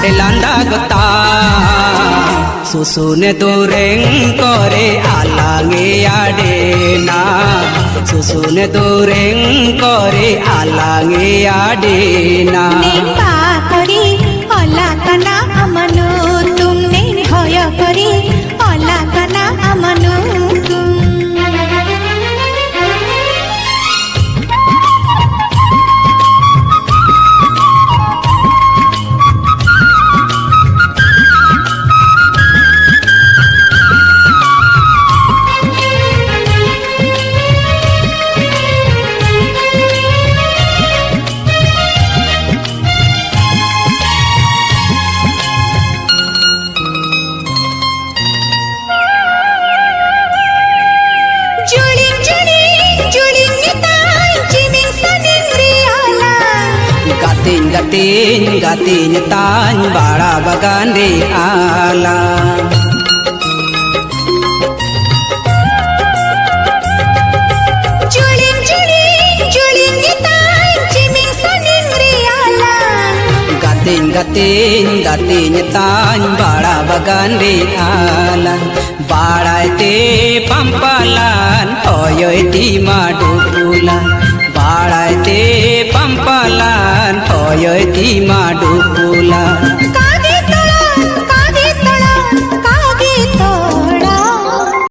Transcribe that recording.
ade landa gota susune dureng kore alange ade na susune dureng kore alange ade na nemba kori ola kana amanu tum nen hoya kori ola kana amanu tum gatin gatin tan bara bagan di ala juling tan jiming saning riala gatin gatin gatin tan bara bagan di ala barai te pampalan hoyoi ti madupulan barai te pampalan hoyoi ti madupulan